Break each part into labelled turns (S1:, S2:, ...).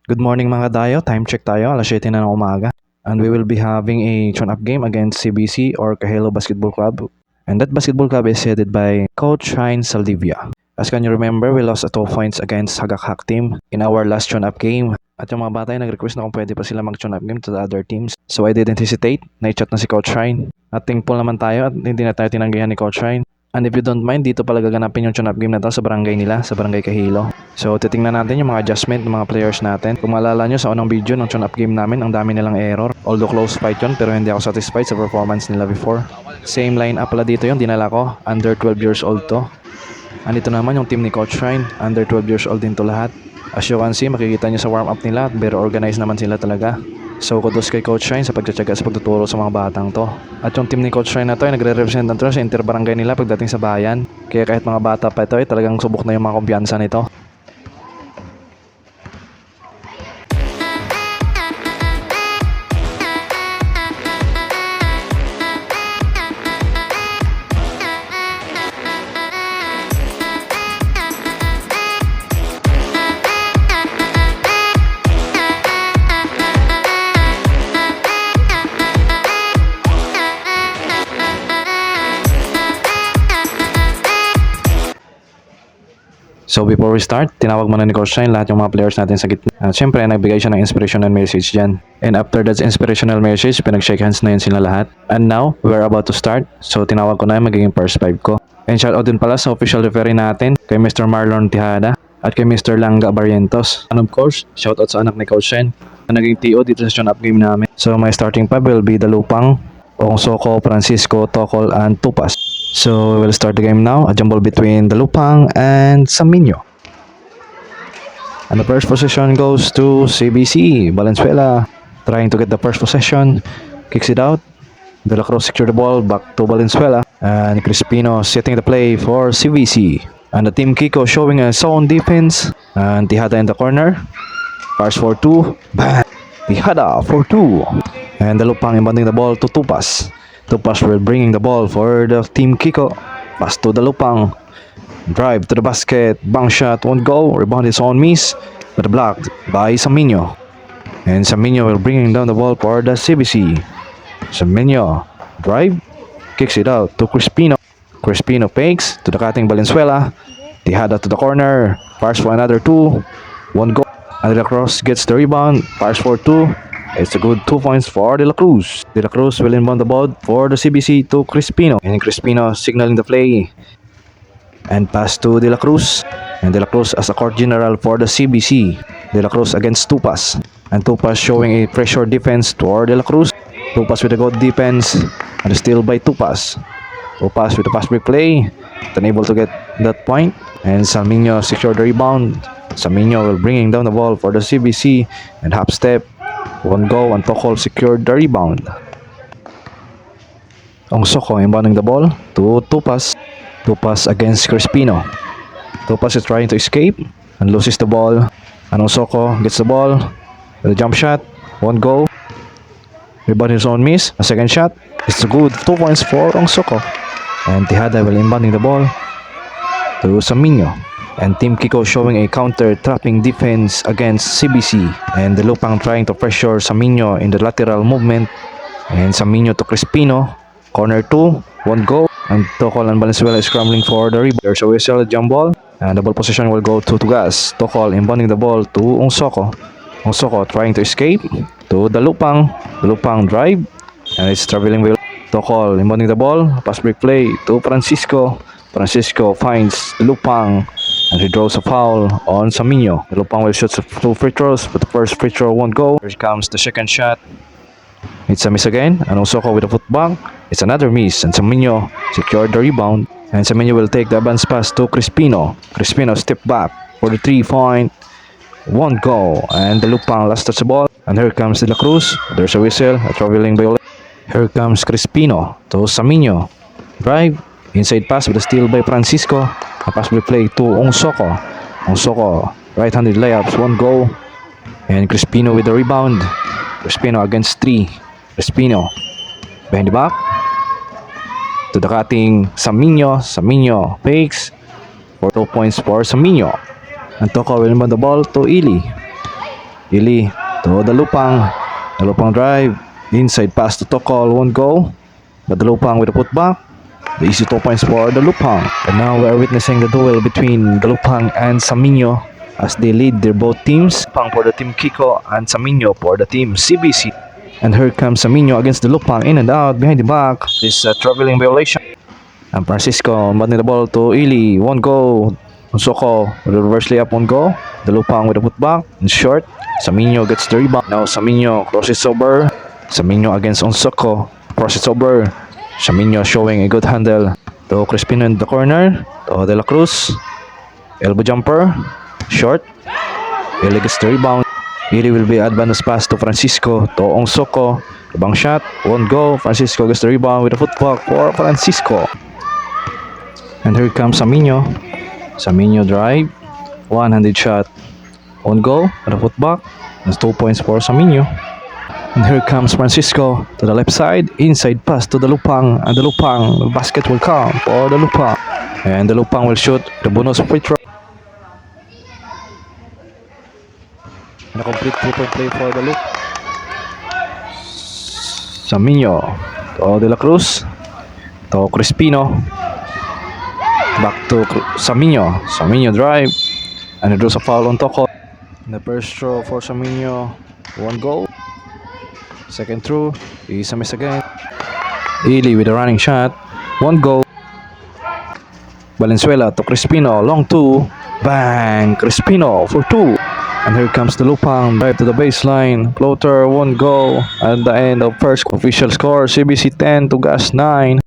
S1: Good morning mga dayo, time check tayo, alas 7 na ng umaga. And we will be having a tune-up game against CBC or Kahelo Basketball Club. And that basketball club is headed by Coach Ryan Saldivia. As can you remember, we lost 2 points against Hagakhak team in our last tune-up game. At yung mga bata ay nag-request na kung pwede pa sila mag-tune-up game to the other teams. So I didn't hesitate, na-chat na si Coach Ryan. At thankful naman tayo at hindi na tayo tinanggihan ni Coach Ryan. And if you don't mind, dito pala gaganapin yung tune-up game na to sa barangay nila, sa barangay Kahilo. So titingnan natin yung mga adjustment ng mga players natin. Kung maalala nyo sa unang video ng tune-up game namin, ang dami nilang error. Although close fight yun, pero hindi ako satisfied sa performance nila before. Same line-up pala dito yung dinala ko, under 12 years old to. Andito naman yung team ni Coach Ryan, under 12 years old din to lahat. As you can see, makikita nyo sa warm-up nila, very organized naman sila talaga. So kudos kay Coach Ryan sa pagtsatsaga sa pagtuturo sa mga batang to. At yung team ni Coach Ryan na to ay nagre-represent na to sa interbarangay nila pagdating sa bayan. Kaya kahit mga bata pa ito ay talagang subok na yung mga kumpiyansa nito. So before we start, tinawag muna ni Coach Ryan lahat yung mga players natin sa gitna. At syempre, nagbigay siya ng inspirational message dyan. And after that inspirational message, pinag-shake hands na yun sila lahat. And now, we're about to start. So tinawag ko na yung magiging first 5 ko. And shoutout din pala sa official referee natin, kay Mr. Marlon Tijada at kay Mr. Langga Barrientos. And of course, shoutout sa anak ni Coach Ryan na naging TO dito sa tune-up game namin. So my starting 5 will be Dalupang, Soko, Francisco, Tokol, and Tupas. So we'll start the game now. A jumble between Dalupang and Saminyo. And the first possession goes to CBC. Valenzuela trying to get the first possession. Kicks it out. De La Cruz secure the ball. Back to Valenzuela. And Crispino setting the play for CBC. And the team Kiko showing a zone defense. And Tijada in the corner. Pass for 2. Bang! Tijada for 2. And Dalupang inbounding the ball to Tupas. Tupas will bringing the ball for the team Kiko. Pass to Dalupang. Drive to the basket. Bang shot won't go. Rebound is on miss. But blocked by Saminyo. And Saminyo will bringing down the ball for the CBC. Saminyo. Drive. Kicks it out to Crispino. Crispino fakes to the cutting Valenzuela. Tijada to the corner. Fires for another 2. Won't go. And De La Cruz gets the rebound. Fires for 2. It's a good 2 points for De La Cruz. De La Cruz will inbound the ball for the CBC to Crispino. And Crispino signaling the play. And pass to De La Cruz. And De La Cruz as a court general for the CBC. De La Cruz against Tupas. And Tupas showing a pressure defense toward De La Cruz. Tupas with a good defense. And still by Tupas. Tupas with a pass break play. Unable to get that point. And Saminyo secured the rebound. Saminyo will bringing down the ball for the CBC. And half step. One go and Tokol secured the rebound. Soko inbounding the ball to Tupas. Tupas against Crispino. Tupas is trying to escape and loses the ball. And Soko gets the ball with a jump shot. One go. Rebound his own miss. A second shot. It's a good 2 points for Soko. And Tijada will inbounding the ball to Saminyo. And Team Kiko showing a counter-trapping defense against CBC. And Dalupang trying to pressure Saminyo in the lateral movement. And Saminyo to Crispino. Corner 2. One go. And Tokol and Valenzuela is scrambling for the rebound. There's a whistle, jump ball. And the ball position will go to Tugas. Tokol inbounding the ball to Soko. Soko trying to escape to Dalupang. Dalupang drive. And it's traveling with Tokol inbounding the ball. Pass break play to Francisco. Francisco finds Dalupang. And he draws a foul on Saminyo. Galawang will shoot 2 free throws, but the first free throw won't go. Here comes the second shot. It's a miss again. And Soko with a putback. It's another miss. And Saminyo secured the rebound. And Saminyo will take the advance pass to Crispino. Crispino step back for the 3-point. Won't go. And Galawang last touch the ball. And here comes De La Cruz. There's a whistle. A traveling violation. Here comes Crispino to Saminyo. Drive. Inside pass with a steal by Francisco. A pass will play to Soko. Soko, right-handed layups, one go. And Crispino with the rebound. Crispino against 3. Crispino behind the back. To the cutting Saminyo. Saminyo fakes for 2 points for Saminyo. And Toko will inbound the ball to Ili. Ili to Dalupang. Dalupang drive. Inside pass to Tokol. Won't go. But Dalupang with a putback. The easy 2 points for Dalupang. And now we are witnessing the duel between Dalupang and Saminyo as they lead their both teams. Pang for the team Kiko and Saminyo for the team CBC. And here comes Saminyo against Dalupang, in and out behind the back. This traveling violation. And Francisco batting the ball to Ili. Won't go. Unsoko with a reverse layup, won't go. Dalupang with a putback in short. Saminyo gets the rebound. Now Saminyo crosses over. Saminyo against Unsoko. Crosses over. Saminyo showing a good handle to Crispino in the corner. To De La Cruz. Elbow jumper. Short. Ili gets the rebound. Ili will be advanced pass to Francisco. To Unsoko. Ibang shot. Won't go. Francisco gets the rebound with a putback for Francisco. And here comes Saminyo. Saminyo drive. One-handed shot. Won't go. With a putback. That's 2 points for Saminyo. And here comes Francisco to the left side. Inside pass to Dalupang. And Dalupang, the basket will come for Dalupang. And Dalupang will shoot the bonus free throw. And a complete 3-point play for Dalupang. Saminyo to De La Cruz. To Crispino. Back to Saminyo. Saminyo drive. And it draws a foul on Toko. The first throw for Saminyo. One goal. Second throw is a miss again. Ili with a running shot. One goal. Valenzuela to Crispino. Long two. Bang! Crispino for two. And here comes the Dalupang. Drive to the baseline. Floater. One goal. At the end of first official score. CBC 10 to Gas 9.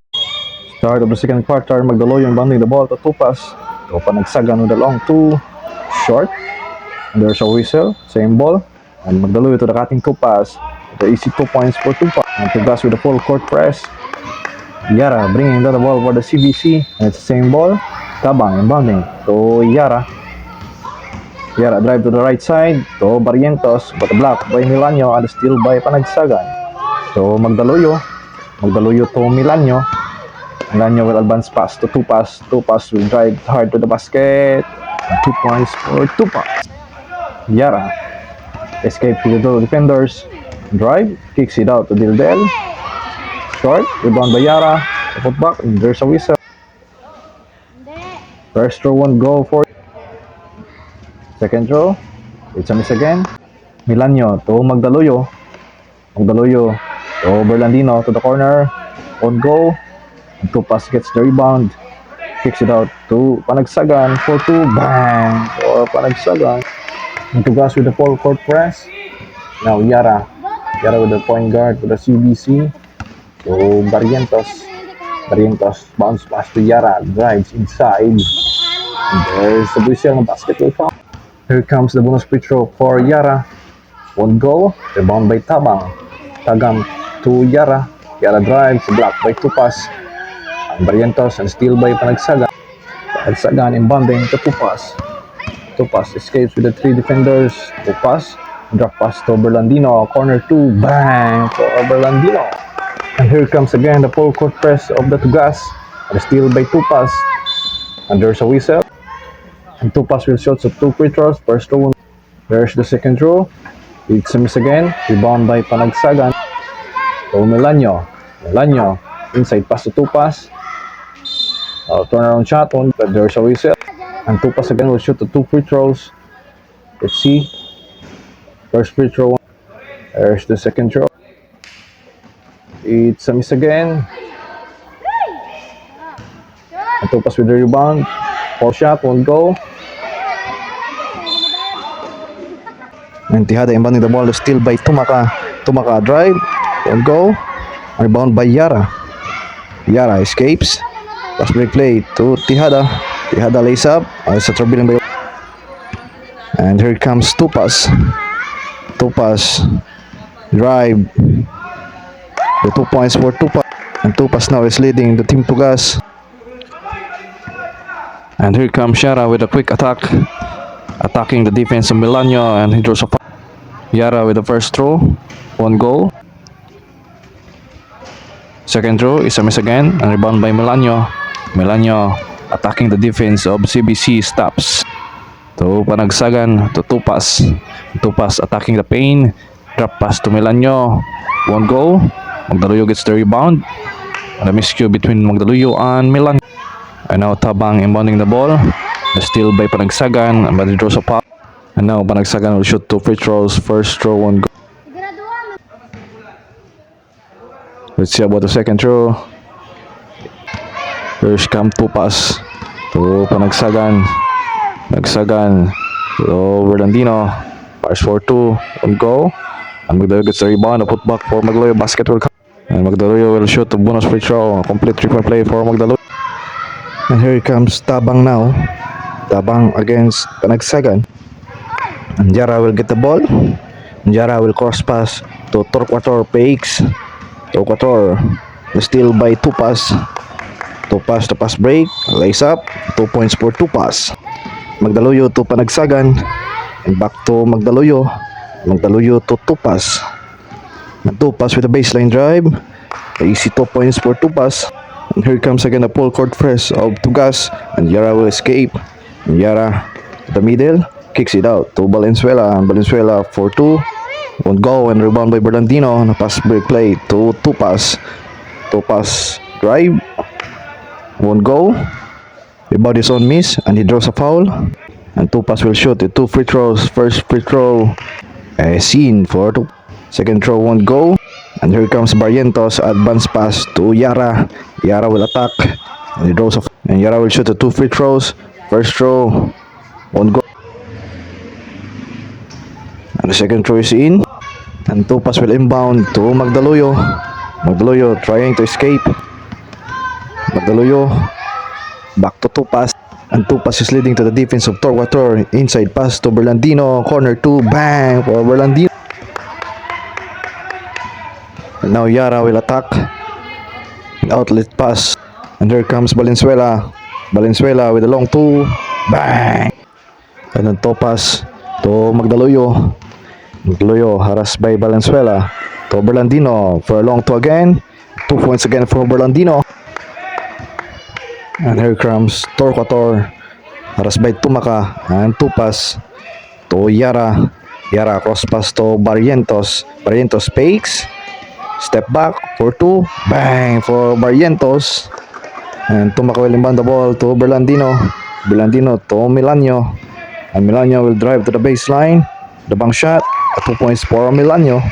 S1: Start of the second quarter. Magdaloy yung banding the ball to Tupas. Tupa nagsagan with a long two. Short. And there's a whistle. Same ball. And Magdaloy to the cutting Tupas. The easy 2 points for Tupas. And Tupas with a full court press. Yara bringing down the ball for the CBC. And it's the same ball. Tabang and banding to Yara. Yara drive to the right side to Barrientos. But blocked by Milanyo and still by Panagsagan. So Magdaloyo. Magdaloyo to Milanyo. Milanyo will advance pass to Tupas. Tupas will drive hard to the basket. And 2 points for Tupas. Yara escape to the two defenders. Drive, kicks it out to Dildel. Short, rebound by Yara. Putback, and there's a whistle. First throw, one go for. Second throw, it's a miss again. Milanyo to Magdaloyo. Magdaloyo to Berlandino to the corner. One go. And Tupas gets the rebound. Kicks it out to Panagsagan for two. Bang! For Panagsagan. And Tugas with the full court press. Now Yara. Yara with the point guard for the CBC. So Barrientos. Barrientos bounce pass to Yara. Drives inside. And there's the whistle and basket will come. Here comes the bonus free throw for Yara. One goal. Rebound by Tabang. Tagam to Yara. Yara drives. Blocked by Tupas. And Barrientos and steal by Panagsagan. Panagsagan inbounding to Tupas. Tupas escapes with the three defenders. Tupas. Drop pass to Berlandino. Corner two. Bang! For Berlandino. And here comes again the full court press of the Tugas. And steal by Tupas. And there's a whistle. And Tupas will shoot so 2 free throws. First throw. There's the second throw. It's a miss again. Rebound by Panagsagan. To Milanyo. Milanyo. Inside pass to Tupas. Turnaround shot. But there's a whistle. And Tupas again will shoot the 2 free throws. Let's see. First free throw. There's the second throw. It's a miss again. And Tupas with the rebound. Foul shot, won't go. And Tihada inbounding the ball, still by Tumaka. Tumaka drive, won't go. Rebound by Yara. Yara escapes. Pass break play to Tihada. Tihada lays up. It's a troubling by. And here comes Tupas. Tupas drive. The 2 points for Tupas. And Tupas now is leading the team Tugas. And here comes Yara with a quick attack. Attacking the defense of Milanyo. And he draws a foul. Yara with the first throw. One goal. Second throw is a miss again. And rebound by Milanyo. Milanyo attacking the defense of CBC stops. To Panagsagan to Tupas. Tupas attacking the paint. Drop pass to Melanio. Won't go. Magdaluyo gets the rebound. And a miscue between Magdaluyo and Milan. And now Tabang inbounding the ball. The steal by Panagsagan, but it draws a foul. And now Panagsagan will shoot 2 free throws. First throw, 1 go. Let's see about the second throw. First come Tupas to Panagsagan. Panagsagan to Bernardino. Pass for 2, 1 go. And Magdaluyo gets the rebound. A putback for Magdaluyo. Basket will come. And Magdaluyo will shoot a bonus free throw. A complete 3-point play for Magdaluyo. And here comes Tabang now. Tabang against Panagsagan. And Jara will get the ball. And Jara will cross pass to Torquator. Fakes. Torquator. The steal by Tupas. Tupas to pass break. Lays up. 2 points for Tupas. Magdaluyo to Panagsagan. And back to Magdaluyo. Magdaluyo to Tupas. And Tupas with a baseline drive. Easy 2 points for Tupas. And here comes again a full court press of Tugas. And Yara will escape. And Yara to the middle. Kicks it out to Valenzuela. And Valenzuela for 2. Won't go, and rebound by Bernardino. And a pass break play to Tupas. Tupas drive. Won't go. Rebound is on miss. And he draws a foul. And Tupas will shoot the 2 free throws. First free throw. Seen for 2. Second throw won't go. And here comes Barrientos. Advance pass to Yara. Yara will attack. And he draws a and Yara will shoot the 2 free throws. First throw won't go. And the second throw is in. And Tupas will inbound to Magdaluyo. Magdaluyo trying to escape. Magdaluyo back to Tupas. And Tupas is leading to the defense of Torquator. Inside pass to Berlandino. Corner 2. Bang for Berlandino. And now Yara will attack. An outlet pass. And here comes Valenzuela. Valenzuela with a long 2. Bang! And then Tupas to Magdaluyo. Magdaluyo harassed by Valenzuela. To Berlandino for a long 2 again. 2 points again for Berlandino. And here comes Torquator. Harassed by Tumaka. And Tupas to Yara. Yara cross pass to Barrientos. Barrientos fakes. Step back for 2. Bang for Barrientos. And Tumaka will inbound the ball to Berlandino. Berlandino to Melanio. And Melanio will drive to the baseline. The bank shot. 2 points for Melanio.